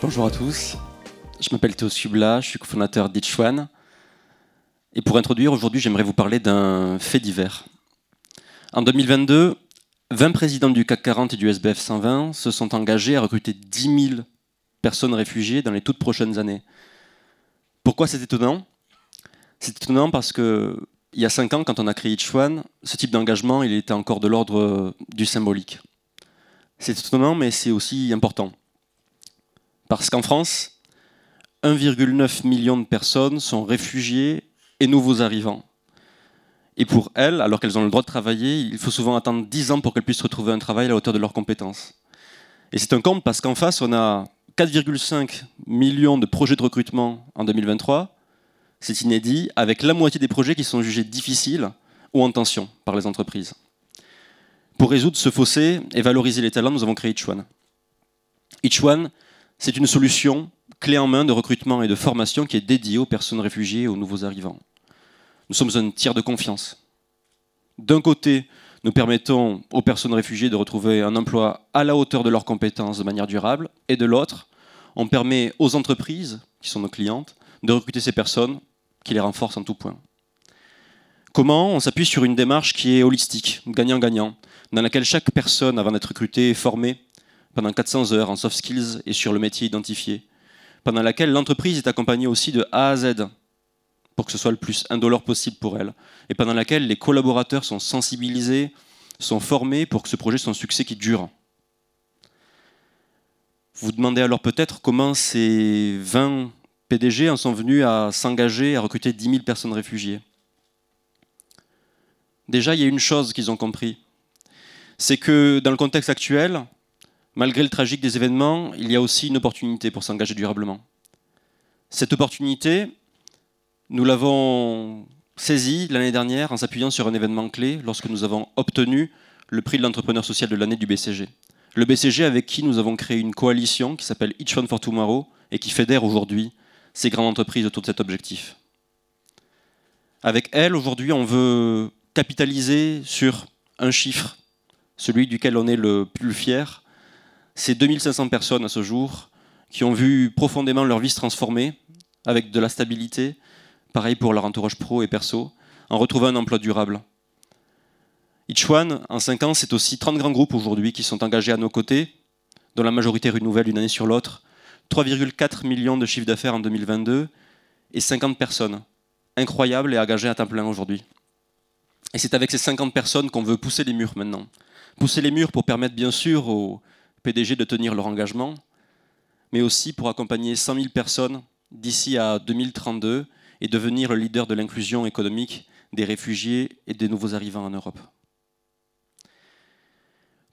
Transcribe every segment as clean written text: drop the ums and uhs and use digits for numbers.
Bonjour à tous, je m'appelle Théo Subla, je suis cofondateur d'Itchone. Et pour introduire, aujourd'hui, j'aimerais vous parler d'un fait divers. En 2022, 20 présidents du CAC 40 et du SBF 120 se sont engagés à recruter 10 000 personnes réfugiées dans les toutes prochaines années. Pourquoi c'est étonnant? C'est étonnant parce qu'il y a 5 ans, quand on a créé Itchone, ce type d'engagement, il était encore de l'ordre du symbolique. C'est étonnant, mais c'est aussi important. Parce qu'en France, 1,9 million de personnes sont réfugiées et nouveaux arrivants. Et pour elles, alors qu'elles ont le droit de travailler, il faut souvent attendre 10 ans pour qu'elles puissent retrouver un travail à la hauteur de leurs compétences. Et c'est un comble parce qu'en face, on a 4,5 millions de projets de recrutement en 2023. C'est inédit, avec la moitié des projets qui sont jugés difficiles ou en tension par les entreprises. Pour résoudre ce fossé et valoriser les talents, nous avons créé Itchone. Itchone, c'est une solution clé en main de recrutement et de formation qui est dédiée aux personnes réfugiées et aux nouveaux arrivants. Nous sommes un tiers de confiance. D'un côté, nous permettons aux personnes réfugiées de retrouver un emploi à la hauteur de leurs compétences de manière durable, et de l'autre, on permet aux entreprises, qui sont nos clientes, de recruter ces personnes qui les renforcent en tout point. Comment? On s'appuie sur une démarche qui est holistique, gagnant-gagnant, dans laquelle chaque personne, avant d'être recrutée, est formée pendant 400 heures en soft skills et sur le métier identifié, pendant laquelle l'entreprise est accompagnée aussi de A à Z pour que ce soit le plus indolore possible pour elle, et pendant laquelle les collaborateurs sont sensibilisés, sont formés pour que ce projet soit un succès qui dure. Vous vous demandez alors peut-être comment ces 20 PDG en sont venus à s'engager à recruter 10 000 personnes réfugiées. Déjà, il y a une chose qu'ils ont compris, c'est que dans le contexte actuel, malgré le tragique des événements, il y a aussi une opportunité pour s'engager durablement. Cette opportunité, nous l'avons saisie l'année dernière en s'appuyant sur un événement clé lorsque nous avons obtenu le prix de l'entrepreneur social de l'année du BCG. Le BCG avec qui nous avons créé une coalition qui s'appelle Itchone for Tomorrow et qui fédère aujourd'hui ces grandes entreprises autour de cet objectif. Avec elle, aujourd'hui, on veut capitaliser sur un chiffre, celui duquel on est le plus fier. C'est 2500 personnes à ce jour qui ont vu profondément leur vie se transformer avec de la stabilité, pareil pour leur entourage pro et perso, en retrouvant un emploi durable. Itchone, en 5 ans, c'est aussi 30 grands groupes aujourd'hui qui sont engagés à nos côtés, dont la majorité renouvelle d'une année sur l'autre, 3,4 millions de chiffre d'affaires en 2022 et 50 personnes, incroyables et engagées à temps plein aujourd'hui. Et c'est avec ces 50 personnes qu'on veut pousser les murs maintenant. Pousser les murs pour permettre bien sûr aux PDG de tenir leur engagement, mais aussi pour accompagner 100 000 personnes d'ici à 2032 et devenir le leader de l'inclusion économique des réfugiés et des nouveaux arrivants en Europe.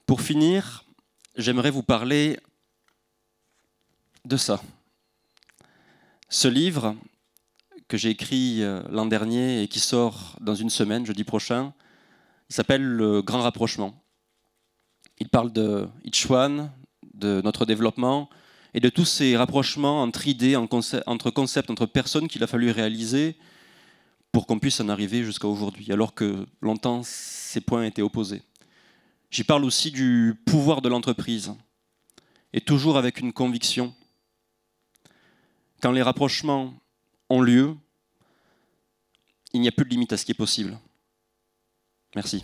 Pour finir, j'aimerais vous parler de ça. Ce livre que j'ai écrit l'an dernier et qui sort dans une semaine, jeudi prochain, il s'appelle Le Grand Rapprochement. Il parle de Itchone, de notre développement et de tous ces rapprochements entre idées, entre concepts, entre personnes qu'il a fallu réaliser pour qu'on puisse en arriver jusqu'à aujourd'hui, alors que longtemps ces points étaient opposés. J'y parle aussi du pouvoir de l'entreprise, et toujours avec une conviction. Quand les rapprochements ont lieu, il n'y a plus de limite à ce qui est possible. Merci.